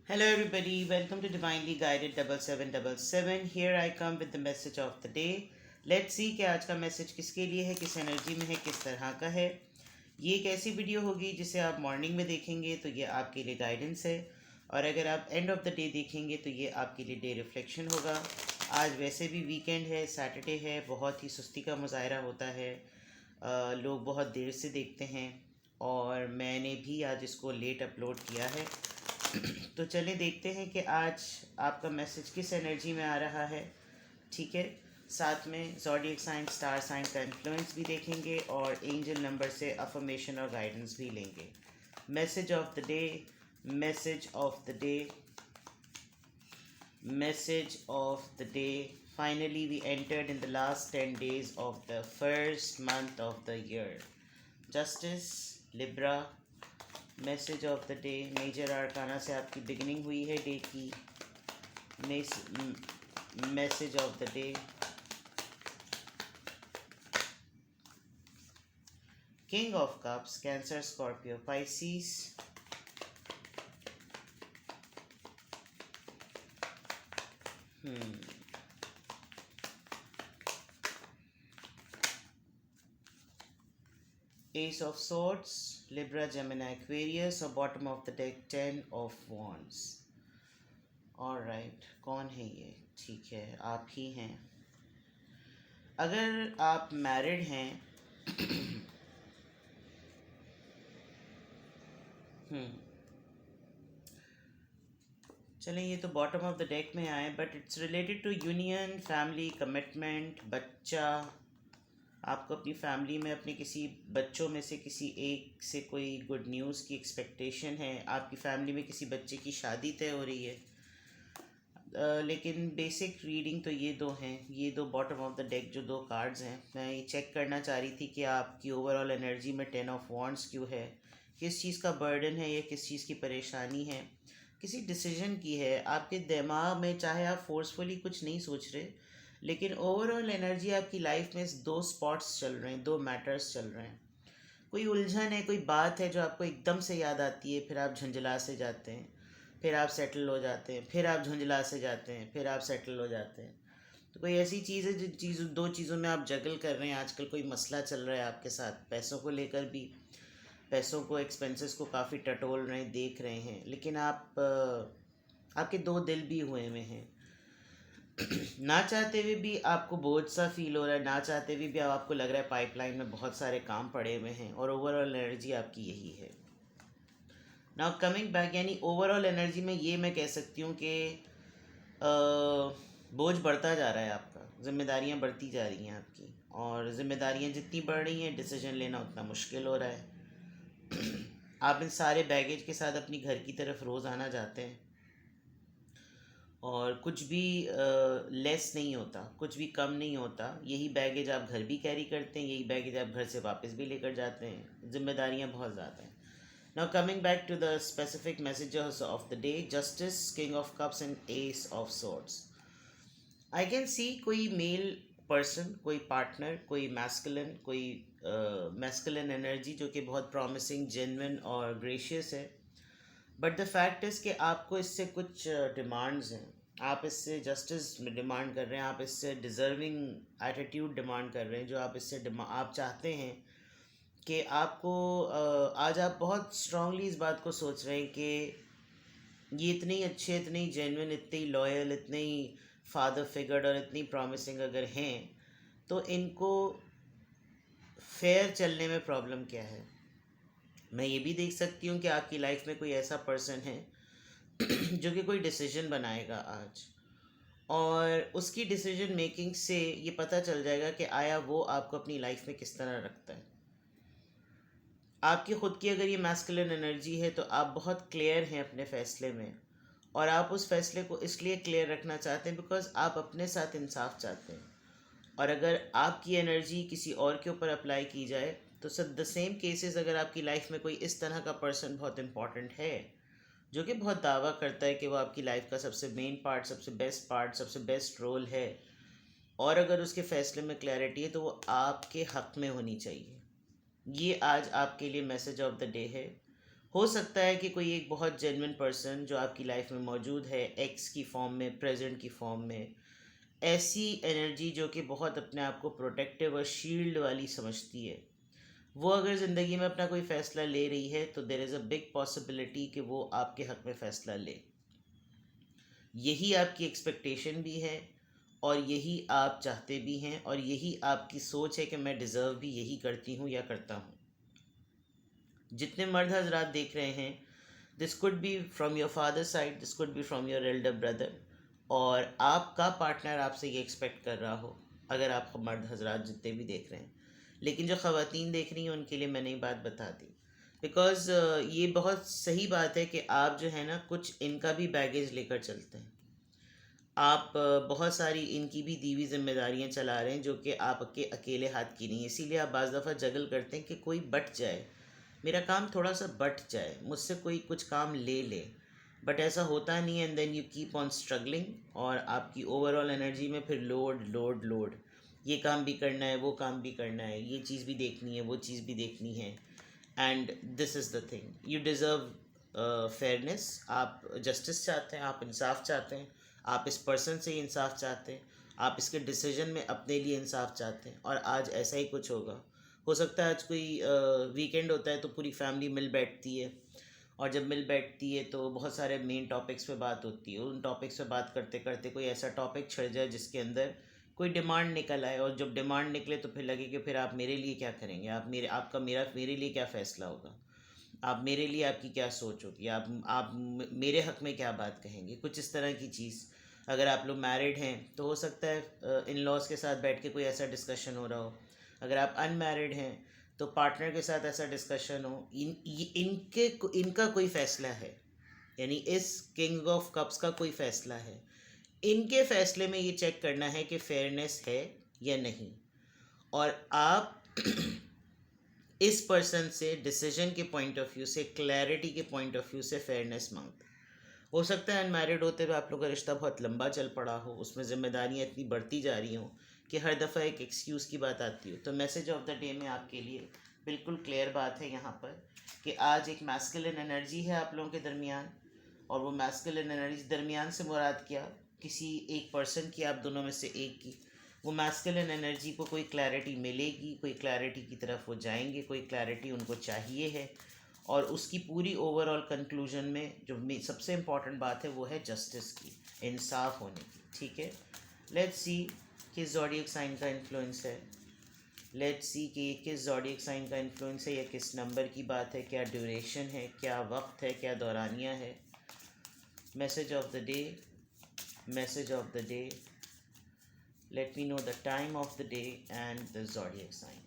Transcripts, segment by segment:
Hello, everybody. Welcome to Divinely Guided 7777. Here I come with the message of the day. Let's see कि आज का message किसके लिए है, किस एनर्जी में है, किस तरह का है। ये एक ऐसी वीडियो होगी जिसे आप मॉर्निंग में देखेंगे तो ये आपके लिए गाइडेंस है, और अगर आप एंड ऑफ द डे देखेंगे तो ये आपके लिए डे रिफ्लेक्शन होगा। आज वैसे भी वीकेंड है, सैटरडे है, बहुत ही सुस्ती का मुजाहरा होता है। लोग बहुत देर से देखते हैं और मैंने भी आज इसको लेट अपलोड किया है। तो चलिए देखते हैं कि आज आपका मैसेज किस एनर्जी में आ रहा है। ठीक है, साथ में ज़ोडिएक साइन, स्टार साइन का इन्फ्लुएंस भी देखेंगे और एंजल नंबर से अफर्मेशन और गाइडेंस भी लेंगे। Message of the day, message of the day, message of the day. Finally, we entered in the last 10 days of the first month of the year. Justice, Libra, message of the day. Major arcana से आपकी beginning हुई है day की। Message of the day, King of Cups, Cancer, Scorpio, Pisces. Ace of Swords, Libra, Gemini, Aquarius, और bottom of the deck 10 of Wands। Alright, कौन है ये? ठीक है, आप ही हैं। अगर आप मैरिड हैं चलें, ये तो बॉटम ऑफ द डेक में आए, but it's related to union, family, commitment, बच्चा। आपको अपनी फैमिली में अपने किसी बच्चों में से किसी एक से कोई गुड न्यूज़ की एक्सपेक्टेशन है। आपकी फैमिली में किसी बच्चे की शादी तय हो रही है। लेकिन बेसिक रीडिंग तो ये दो हैं, ये दो बॉटम ऑफ द डेक जो दो कार्ड्स हैं। मैं ये चेक करना चाह रही थी कि आपकी ओवरऑल एनर्जी में 10 ऑफ वॉन्ड्स क्यों है, किस चीज़ का बर्डन है या किस चीज़ की परेशानी है, किसी डिसीजन की है आपके दिमाग में। चाहे आप फोर्सफुली कुछ नहीं सोच रहे, लेकिन ओवरऑल एनर्जी आपकी लाइफ में दो स्पॉट्स चल रहे हैं, दो मैटर्स चल रहे हैं। कोई उलझन है, कोई बात है जो आपको एकदम से याद आती है, फिर आप झंझला से जाते हैं, फिर आप सेटल हो जाते हैं, फिर आप झुंझला से जाते हैं, फिर आप सेटल हो जाते हैं। तो कोई ऐसी चीज़ है जिन दो चीज़ों में आप जगल कर रहे हैं। आजकल कोई मसला चल रहा है आपके साथ, पैसों को लेकर भी, पैसों को, एक्सपेंसेस को काफ़ी टटोल रहे हैं, देख रहे हैं, लेकिन आपके दो दिल भी हुए में हैं। ना चाहते हुए भी आपको बोझ सा फील हो रहा है, ना चाहते हुए भी आपको लग रहा है पाइपलाइन में बहुत सारे काम पड़े हुए हैं, और ओवरऑल एनर्जी आपकी यही है। नाउ कमिंग बैक, यानी ओवरऑल एनर्जी में ये मैं कह सकती हूँ कि बोझ बढ़ता जा रहा है आपका, जिम्मेदारियाँ बढ़ती जा रही हैं आपकी, और ज़िम्मेदारियाँ जितनी बढ़ रही हैं डिसीजन लेना उतना मुश्किल हो रहा है। आप इन सारे बैगेज के साथ अपनी घर की तरफ रोज़ आना जाते हैं, और कुछ भी लेस नहीं होता, कुछ भी कम नहीं होता। यही बैगेज आप घर भी कैरी करते हैं, यही बैगेज आप घर से वापस भी लेकर जाते हैं। जिम्मेदारियाँ बहुत ज़्यादा हैं। Now coming back to the specific messages of the day, Justice, King of Cups and Ace of Swords. I can see कोई मेल पर्सन, कोई पार्टनर, कोई मैस्कुलिन, कोई मैस्कुलिन एनर्जी जो कि बहुत प्रॉमिसिंग, जेन्युइन और ग्रेशियस है। बट द फैक्ट इज़ कि आपको इससे कुछ डिमांड्स हैं। आप इससे जस्टिस डिमांड कर रहे हैं, आप इससे डिज़र्विंग एटीट्यूड डिमांड कर रहे हैं, जो आप इससे आप चाहते हैं कि आपको आज आप बहुत स्ट्रांगली इस बात को सोच रहे हैं कि ये इतने ही अच्छे, इतने ही जेन्युइन, इतने ही लॉयल, इतने ही फादर फिगर और इतनी प्रॉमिसिंग अगर हैं, तो इनको फेयर चलने में प्रॉब्लम क्या है। मैं ये भी देख सकती हूँ कि आपकी लाइफ में कोई ऐसा पर्सन है जो कि कोई डिसीजन बनाएगा आज, और उसकी डिसीजन मेकिंग से ये पता चल जाएगा कि आया वो आपको अपनी लाइफ में किस तरह रखता है। आपकी ख़ुद की अगर ये मैस्कुलिन एनर्जी है तो आप बहुत क्लियर हैं अपने फ़ैसले में, और आप उस फैसले को इसलिए क्लियर रखना चाहते हैं बिकॉज आप अपने साथ इंसाफ चाहते हैं। और अगर आपकी एनर्जी किसी और के ऊपर अप्लाई की जाए तो सब द सेम केसेस, अगर आपकी लाइफ में कोई इस तरह का पर्सन बहुत इंपॉर्टेंट है जो कि बहुत दावा करता है कि वो आपकी लाइफ का सबसे मेन पार्ट, सबसे बेस्ट पार्ट, सबसे बेस्ट रोल है, और अगर उसके फ़ैसले में क्लैरिटी है तो वो आपके हक़ में होनी चाहिए। ये आज आपके लिए मैसेज ऑफ द डे है। हो सकता है कि कोई एक बहुत जेन्युइन पर्सन जो आपकी लाइफ में मौजूद है, एक्स की फॉर्म में, प्रेजेंट की फॉर्म में, ऐसी एनर्जी जो कि बहुत अपने आप को प्रोटेक्टिव और शील्ड वाली समझती है, वो अगर ज़िंदगी में अपना कोई फ़ैसला ले रही है तो there is a big possibility कि वो आपके हक़ में फ़ैसला ले। यही आपकी एक्सपेक्टेशन भी है और यही आप चाहते भी हैं और यही आपकी सोच है कि मैं डिज़र्व भी यही करती हूँ या करता हूँ। जितने मर्द हजरात देख रहे हैं, this could be from your father side, this could be from your Elder brother, और आपका पार्टनर आपसे ये एक्सपेक्ट कर रहा हो, अगर आप मर्द हजरात जितने भी देख रहे हैं। लेकिन जो ख़वातीन देख रही हैं उनके लिए मैंने ये बात बता दी, बिकॉज़ ये बहुत सही बात है कि आप जो है ना कुछ इनका भी बैगेज लेकर चलते हैं। आप बहुत सारी इनकी भी दी हुई जिम्मेदारियाँ चला रहे हैं जो कि आपके अकेले हाथ की नहीं है। इसीलिए आप बाज़ दफ़ा जगल करते हैं कि कोई बट जाए, मेरा काम थोड़ा सा बट जाए, मुझसे कोई कुछ काम ले ले, बट ऐसा होता नहीं है। And then you keep on struggling और आपकी ओवरऑल एनर्जी में फिर लोड लोड लोड, ये काम भी करना है, वो काम भी करना है, ये चीज़ भी देखनी है, वो चीज़ भी देखनी है। And this is the thing, you deserve fairness. आप जस्टिस चाहते हैं, आप इंसाफ चाहते हैं, आप इस पर्सन से ही इंसाफ चाहते हैं, आप इसके डिसीजन में अपने लिए इंसाफ चाहते हैं, और आज ऐसा ही कुछ होगा। हो सकता है आज कोई वीकेंड होता है तो पूरी फैमिली मिल बैठती है, और जब मिल बैठती है तो बहुत सारे मेन टॉपिक्स पे बात होती है। उन टॉपिक्स पे बात करते करते कोई ऐसा टॉपिक छिड़ जाए जिसके अंदर कोई डिमांड निकल आए, और जब डिमांड निकले तो फिर लगे कि फिर आप मेरे लिए क्या करेंगे, आपका मेरे लिए क्या फ़ैसला होगा, आप मेरे लिए आपकी क्या सोच होगी, आप मेरे हक़ में क्या बात कहेंगे, कुछ इस तरह की चीज़। अगर आप लोग मैरिड हैं तो हो सकता है इन लॉज के साथ बैठ के कोई ऐसा डिस्कशन हो रहा हो। अगर आप अनमैरिड हैं तो पार्टनर के साथ ऐसा डिस्कशन हो। इनका कोई फ़ैसला है, यानी इस किंग ऑफ कप्स का कोई फ़ैसला है। इनके फ़ैसले में ये चेक करना है कि फेयरनेस है या नहीं, और आप इस पर्सन से डिसीजन के पॉइंट ऑफ व्यू से, क्लैरिटी के पॉइंट ऑफ व्यू से फेयरनेस मांगते हैं। हो सकता है अनमैरिड होते हुए आप लोग का रिश्ता बहुत लंबा चल पड़ा हो, उसमें ज़िम्मेदारियाँ इतनी बढ़ती जा रही हों कि हर दफ़ा एक एक्सक्यूज़ की बात आती हो। तो मैसेज ऑफ द डे में आपके लिए बिल्कुल क्लियर बात है यहाँ पर कि आज एक मैस्कुलिन एनर्जी है आप लोगों के दरमियान, और वो मैस्कुलिन एनर्जी दरमियान से मुराद क्या, किसी एक पर्सन की, आप दोनों में से एक की। वो मैस्कुलिन एनर्जी को कोई क्लैरिटी मिलेगी, कोई क्लैरिटी की तरफ वो जाएंगे, कोई क्लैरिटी उनको चाहिए है, और उसकी पूरी ओवरऑल कंक्लूजन में जो सबसे इम्पॉर्टेंट बात है वो है जस्टिस की, इंसाफ होने की। ठीक है, लेट्स सी किस ज़ोडिएक साइन का इन्फ्लुएंस है, लेट्स सी कि ये किस ज़ोडिएक साइन का इन्फ्लुएंस है, या किस नंबर की बात है, क्या ड्यूरेशन है, क्या वक्त है, क्या दौरानिया है। Message of the day, message of the day, let me know the time of the day and the zodiac sign.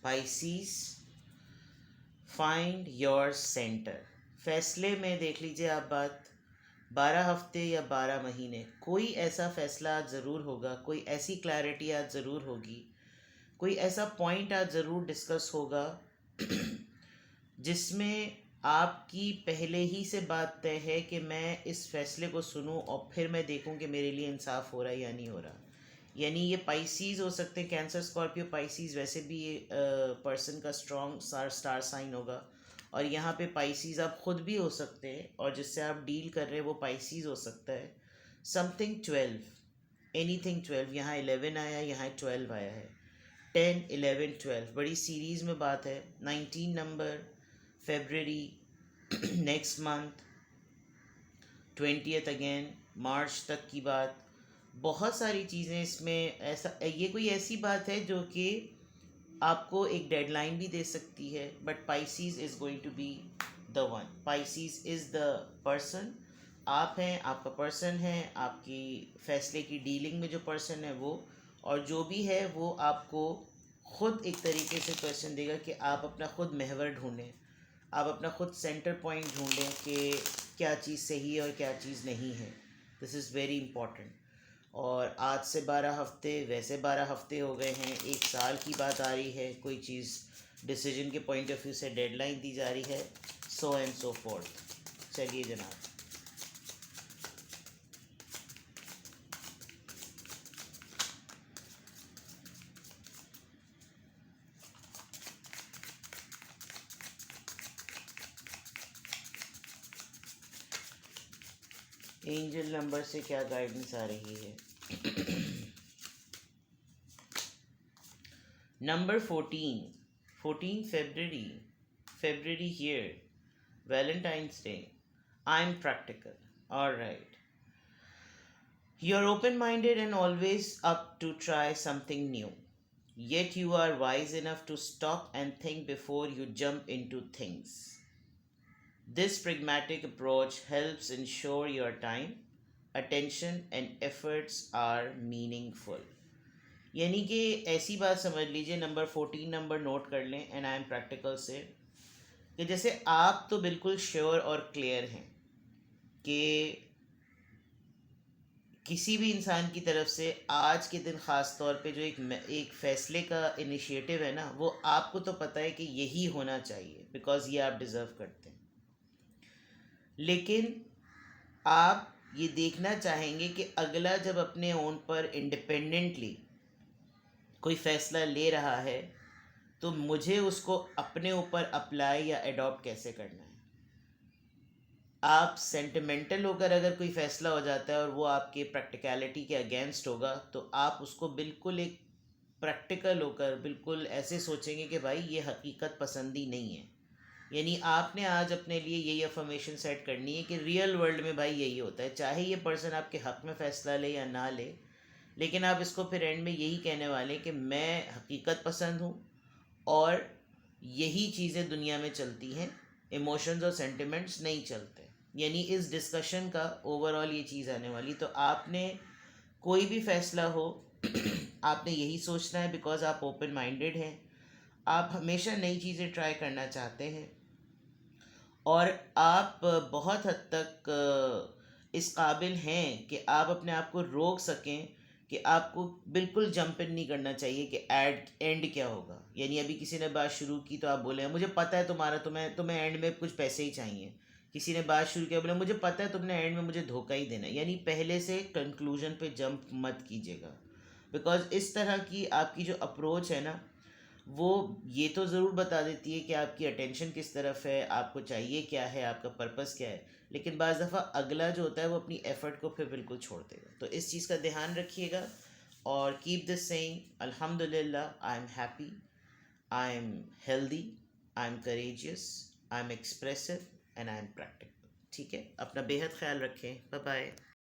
Pisces, find your center. फैसले में देख लीजिए आप बात, 12 हफ्ते या 12 महीने कोई ऐसा फैसला आज ज़रूर होगा, कोई ऐसी क्लैरिटी आज ज़रूर होगी, कोई ऐसा पॉइंट आज ज़रूर डिस्कस होगा जिसमें आपकी पहले ही से बात तय है कि मैं इस फैसले को सुनूं और फिर मैं देखूं कि मेरे लिए इंसाफ हो रहा है या नहीं हो रहा। यानी ये पाइसीज़ हो सकते हैं, कैंसर, स्कॉर्पियो, पाइसीज़, वैसे भी ये पर्सन का स्ट्रॉन्ग स्टार साइन होगा, और यहाँ पे पाइसीज़ आप ख़ुद भी हो सकते हैं, और जिससे आप डील कर रहे हैं वो पाइसीज़ हो सकता है। समथिंग 12, एनीथिंग 12, यहाँ 11 आया, यहाँ 12 आया है, 10, 11, 12, बड़ी सीरीज़ में बात है। 19 number, February, next month, 20th again, March तक की बात, बहुत सारी चीज़ें इसमें। ऐसा, ये कोई ऐसी बात है जो कि आपको एक डेडलाइन भी दे सकती है, but Pisces is going to be the one. Pisces is the person, आप हैं, आपका पर्सन है, आपकी फ़ैसले की डीलिंग में जो पर्सन है वो, और जो भी है वो आपको ख़ुद एक तरीके से क्वेश्चन देगा कि आप अपना ख़ुद महवर ढूंढें, आप अपना ख़ुद सेंटर पॉइंट ढूंढें कि क्या चीज़ सही है और क्या चीज़ नहीं है। This is very important. और आज से 12 हफ्ते, वैसे 12 हफ्ते हो गए हैं, एक साल की बात आ रही है, कोई चीज़ डिसीजन के पॉइंट ऑफ व्यू से डेडलाइन दी जा रही है, सो एंड सो फोर्थ। चलिए जनाब, एंजल नंबर से क्या गाइडेंस आ रही है? Number 14 February here, Valentine's Day. I'm practical. All right. You're open minded and always up to try something new. Yet you are wise enough to stop and think before you jump into things. This pragmatic approach helps ensure your time, attention, and efforts are meaningful. यानी कि ऐसी बात समझ लीजिए, number 14 number note कर लें and I am practical से, कि जैसे आप तो बिल्कुल श्योर और क्लियर हैं कि किसी भी इंसान की तरफ से आज के दिन ख़ास तौर पे जो एक फ़ैसले का इनिशिएटिव है ना, वो आपको तो पता है कि यही होना चाहिए बिकॉज़ ये आप डिज़र्व करते हैं। लेकिन आप ये देखना चाहेंगे कि अगला जब अपने ओन पर इंडिपेंडेंटली कोई फ़ैसला ले रहा है तो मुझे उसको अपने ऊपर अप्लाई या अडॉप्ट कैसे करना है। आप सेंटिमेंटल होकर अगर कोई फ़ैसला हो जाता है और वो आपके प्रैक्टिकलिटी के अगेंस्ट होगा तो आप उसको बिल्कुल एक प्रैक्टिकल होकर बिल्कुल ऐसे सोचेंगे कि भाई ये हकीकत पसंदी नहीं है। यानी आपने आज अपने लिए यही अफर्मेशन सेट करनी है कि रियल वर्ल्ड में भाई यही होता है, चाहे ये पर्सन आपके हक़ में फ़ैसला ले या ना ले, लेकिन आप इसको फिर एंड में यही कहने वाले कि मैं हकीकत पसंद हूँ और यही चीज़ें दुनिया में चलती हैं, इमोशंस और सेंटिमेंट्स नहीं चलते। यानी इस डिस्कशन का ओवरऑल ये चीज़ आने वाली। तो आपने कोई भी फ़ैसला हो आपने यही सोचना है बिकॉज़ आप ओपन माइंडेड हैं, आप हमेशा नई चीज़ें ट्राई करना चाहते हैं और आप बहुत हद तक इस काबिल हैं कि आप अपने आप को रोक सकें कि आपको बिल्कुल जंप इन नहीं करना चाहिए कि एंड क्या होगा। यानी अभी किसी ने बात शुरू की तो आप बोले मुझे पता है तुम्हें एंड में कुछ पैसे ही चाहिए। किसी ने बात शुरू किया, बोले मुझे पता है तुमने एंड में मुझे धोखा ही देना है। यानी पहले से कंक्लूजन पे जंप मत कीजिएगा बिकॉज इस तरह की आपकी जो अप्रोच है ना, वो ये तो ज़रूर बता देती है कि आपकी अटेंशन किस तरफ है, आपको चाहिए क्या है, आपका पर्पस क्या है, लेकिन बाज़ दफ़ा अगला जो होता है वो अपनी एफ़र्ट को फिर बिल्कुल छोड़ देगा। तो इस चीज़ का ध्यान रखिएगा और कीप दिस सेइंग अल्हम्दुलिल्लाह, I am happy, I am healthy, I am courageous, I am expressive and I am practical. ठीक है, अपना बेहद ख्याल रखें। Bye bye.